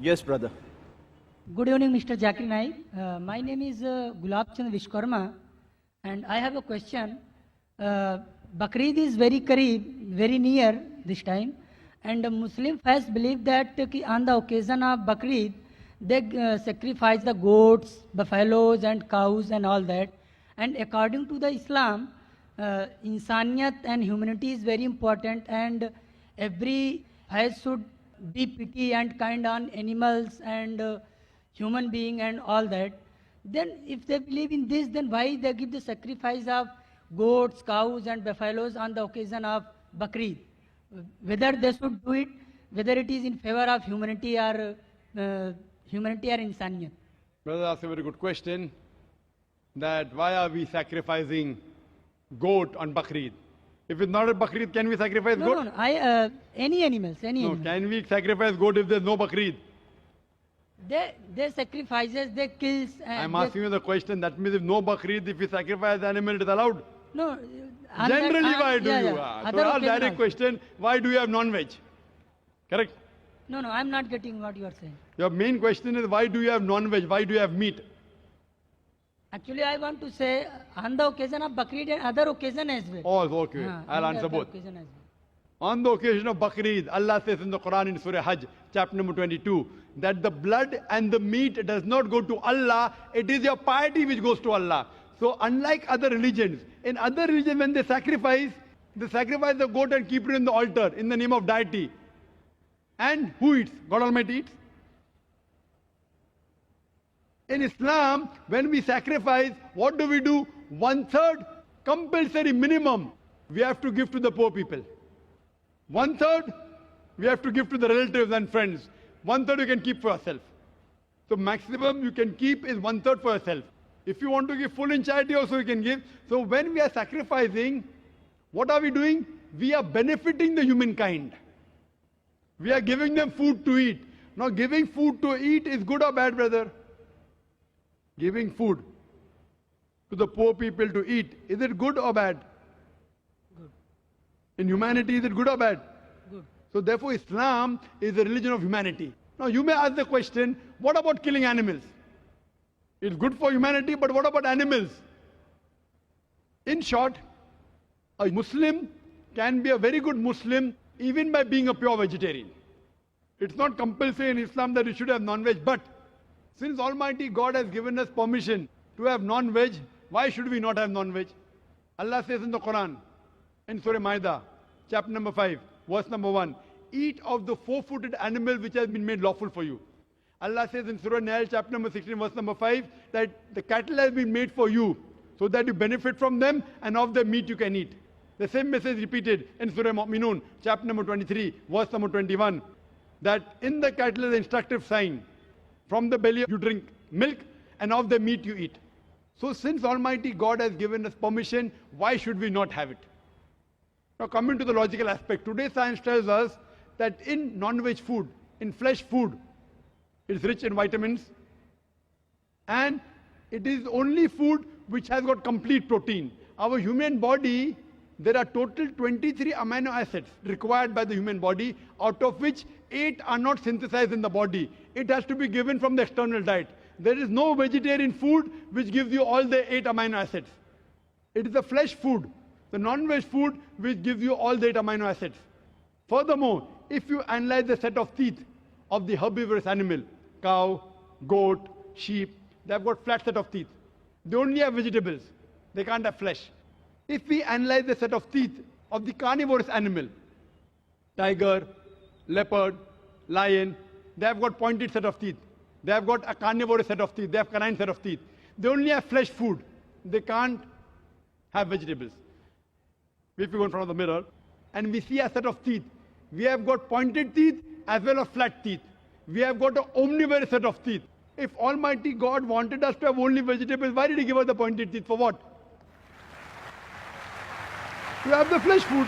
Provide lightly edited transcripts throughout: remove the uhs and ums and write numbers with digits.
Yes, brother. Good evening, Mr. Zakir Naik. My name is Gulab Chand Vishkarma, and I have a question. Bakrid is very near this time, and the Muslim faith believe that on the occasion of Bakrid, they sacrifice the goats, buffaloes, and cows, and all that. And according to the Islam, insaniyat and humanity is very important, and every faith should be pity and kind on animals and human being and all that. Then if they believe in this, then why they give the sacrifice of goats, cows and buffaloes on the occasion of Bakrid? Whether they should do it, whether it is in favor of humanity or insaniyat. Brother, that's a very good question. That why are we sacrificing goat on Bakrid? If it's not a Bakrid, can we sacrifice goat? No, any animals, animals. Can we sacrifice goat if there's no Bakrid? They sacrifices, they kills. I'm asking you the question. That means if no Bakrid, if we sacrifice the animal, it is allowed? No. Generally, why do you? Other So, occasion direct question, why do you have non-veg? Correct? No, I'm not getting what you are saying. Your main question is, why do you have non-veg? Why do you have meat? Actually, I want to say on the occasion of Bakrid and other occasion as well. Oh, okay. I'll answer both. On the occasion of Bakrid, Allah says in the Quran in Surah Hajj, chapter number 22, that the blood and the meat does not go to Allah, it is your piety which goes to Allah. So unlike other religions, in other religions when they sacrifice the goat and keep it in the altar in the name of deity. And who eats? God Almighty eats. In Islam, when we sacrifice, what do? 1/3 compulsory minimum we have to give to the poor people. 1/3 we have to give to the relatives and friends. 1/3 you can keep for yourself. So maximum you can keep is 1/3 for yourself. If you want to give full in charity also you can give. So when we are sacrificing, what are we doing? We are benefiting the humankind. We are giving them food to eat. Now giving food to eat is good or bad, brother? Giving food to the poor people to eat, is it good or bad? Good. In humanity, is it good or bad? Good. So therefore Islam is a religion of humanity. Now you may ask the question, what about killing animals? It's good for humanity, but what about animals? In short, a Muslim can be a very good Muslim even by being a pure vegetarian. It's not compulsory in Islam that you should have non-veg, but since Almighty God has given us permission to have non-veg, why should we not have non-veg? Allah says in the Quran, in Surah Maida, chapter number 5, verse number 1, eat of the four-footed animal which has been made lawful for you. Allah says in Surah Nahl, chapter number 16, verse number 5, that the cattle has been made for you, so that you benefit from them, and of their meat you can eat. The same message repeated in Surah Mu'minun, chapter number 23, verse number 21, that in the cattle is an instructive sign. From the belly you drink milk, and of the meat you eat. So since Almighty God has given us permission, why should we not have it? Now coming to the logical aspect, today science tells us that in non-veg food, in flesh food, it is rich in vitamins, and it is only food which has got complete protein. Our human body, there are total 23 amino acids required by the human body, out of which 8 are not synthesized in the body. It has to be given from the external diet. There is no vegetarian food which gives you all the 8 amino acids. It is the flesh food, the non-veg food, which gives you all the 8 amino acids. Furthermore, if you analyze the set of teeth of the herbivorous animal, cow, goat, sheep, they have got flat set of teeth. They only have vegetables. They can't have flesh. If we analyze the set of teeth of the carnivorous animal, tiger, leopard, lion, they have got pointed set of teeth. They have got a carnivorous set of teeth. They have canine set of teeth. They only have flesh food. They can't have vegetables. If we go in front of the mirror and we see a set of teeth, we have got pointed teeth as well as flat teeth. We have got an omnivorous set of teeth. If Almighty God wanted us to have only vegetables, why did He give us the pointed teeth? For what? To have the flesh food.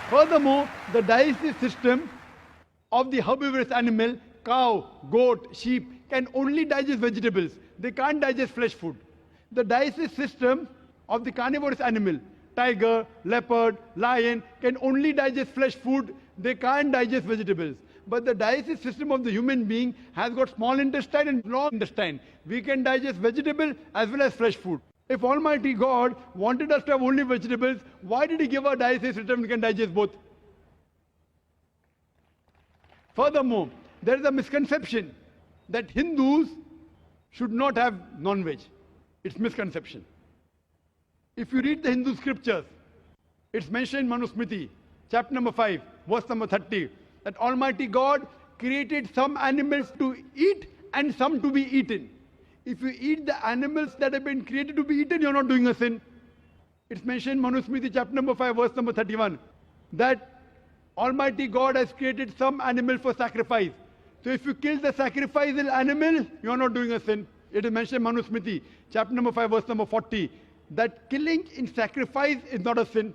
Furthermore, the digestive system of the herbivorous animal, cow, goat, sheep, can only digest vegetables. They can't digest flesh food. The digestive system of the carnivorous animal, tiger, leopard, lion, can only digest flesh food. They can't digest vegetables. But the digestive system of the human being has got small intestine and long intestine. We can digest vegetable as well as fresh food. If Almighty God wanted us to have only vegetables, why did He give our digestive system we can digest both? Furthermore, there is a misconception that Hindus should not have non-veg. It's misconception. If you read the Hindu scriptures, it's mentioned in Manusmriti, chapter number 5, verse number 30, that Almighty God created some animals to eat and some to be eaten. If you eat the animals that have been created to be eaten, you're not doing a sin. It's mentioned in Manusmriti, chapter number 5, verse number 31, that Almighty God has created some animal for sacrifice. So if you kill the sacrificial animal, you're not doing a sin. It is mentioned in Manusmriti, chapter number 5, verse number 40, that killing in sacrifice is not a sin.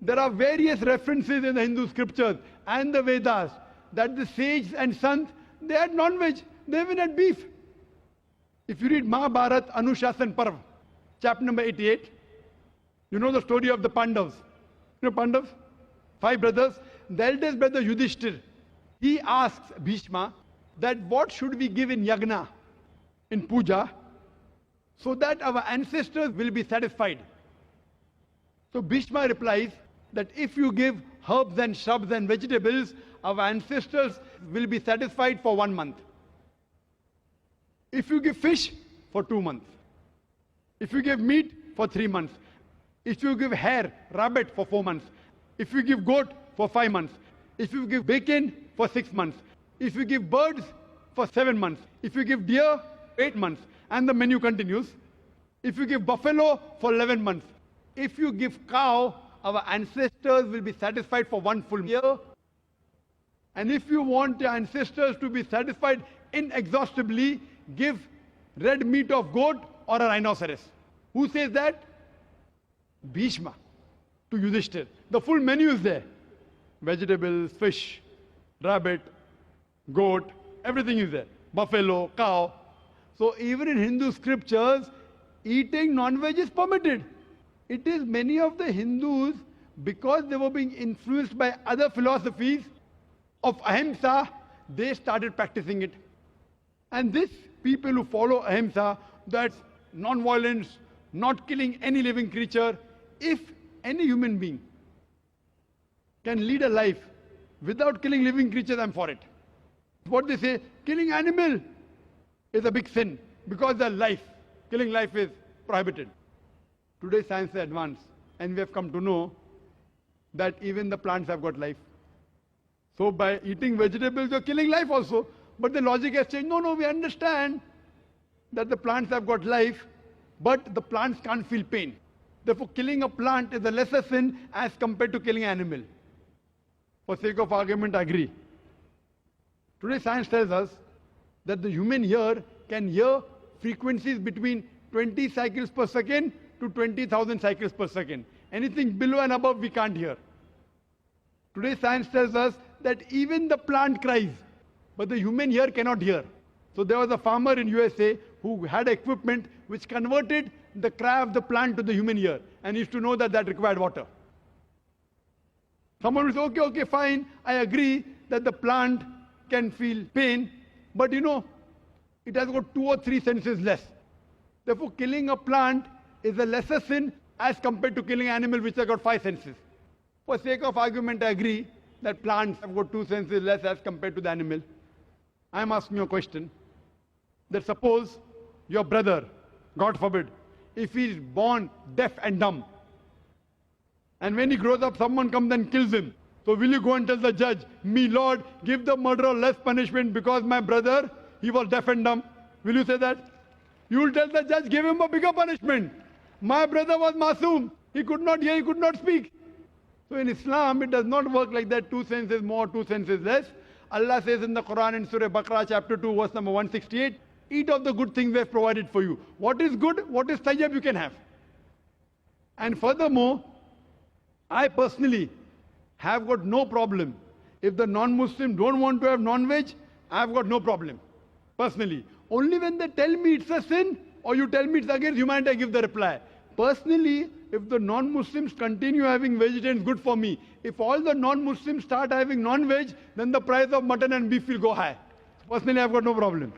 There are various references in the Hindu scriptures and the Vedas that the sages and sons, they had non-veg, they even had beef. If you read Mahabharat Anushasan Parv, chapter number 88, you know the story of the Pandavas. You know Pandavas? 5 brothers. The eldest brother Yudhishthir, he asks Bhishma that what should we give in yagna, in puja, so that our ancestors will be satisfied. So Bhishma replies that if you give herbs and shrubs and vegetables, our ancestors will be satisfied for 1 month. If you give fish, for 2 months. If you give meat, for 3 months. If you give hare, rabbit, for 4 months. If you give goat, for 5 months. If you give bacon, for 6 months. If you give birds, for 7 months. If you give deer, 8 months. And the menu continues. If you give buffalo, for 11 months. If you give cow, our ancestors will be satisfied for 1 full year. And if you want your ancestors to be satisfied inexhaustibly, give red meat of goat or a rhinoceros. Who says that? Bhishma to Yudhishthir. The full menu is there. Vegetables, fish, rabbit, goat, everything is there. Buffalo, cow. So even in Hindu scriptures, eating non-veg is permitted. It is many of the Hindus, because they were being influenced by other philosophies of ahimsa, they started practicing it. And this people who follow ahimsa, that's non-violence, not killing any living creature, if any human being can lead a life without killing living creatures, I'm for it. What they say, killing animal is a big sin because the life, killing life is prohibited. Today science is advanced and we have come to know that even the plants have got life. So by eating vegetables, you're killing life also. But the logic has changed. No, we understand that the plants have got life, but the plants can't feel pain. Therefore, killing a plant is a lesser sin as compared to killing an animal. For sake of argument, I agree. Today science tells us that the human ear can hear frequencies between 20 cycles per second to 20,000 cycles per second. Anything below and above we can't hear. Today science tells us that even the plant cries, but the human ear cannot hear. So there was a farmer in USA who had equipment which converted the cry of the plant to the human ear, and he used to know that that required water. Someone will say, okay, fine, I agree that the plant can feel pain, but it has got 2 or 3 senses less. Therefore, killing a plant is a lesser sin as compared to killing an animal which has got 5 senses. For sake of argument, I agree that plants have got 2 senses less as compared to the animal. I am asking you a question. That suppose your brother, God forbid, if he is born deaf and dumb, and when he grows up, someone comes and kills him. So will you go and tell the judge, me Lord, give the murderer less punishment because my brother, he was deaf and dumb? Will you say that? You will tell the judge, give him a bigger punishment. My brother was masoom. He could not hear, he could not speak. So in Islam, it does not work like that. 2 senses more, 2 senses less. Allah says in the Quran in Surah Baqarah chapter 2 verse number 168, eat of the good things we have provided for you. What is good, what is tayyib you can have. And furthermore, I personally have got no problem. If the non-Muslim don't want to have non-veg, I have got no problem. Personally. Only when they tell me it's a sin, or you tell me it's against humanity, I give the reply. Personally, if the non-Muslims continue having vegetarians, good for me. If all the non-Muslims start having non-veg, then the price of mutton and beef will go high. Personally, I've got no problem.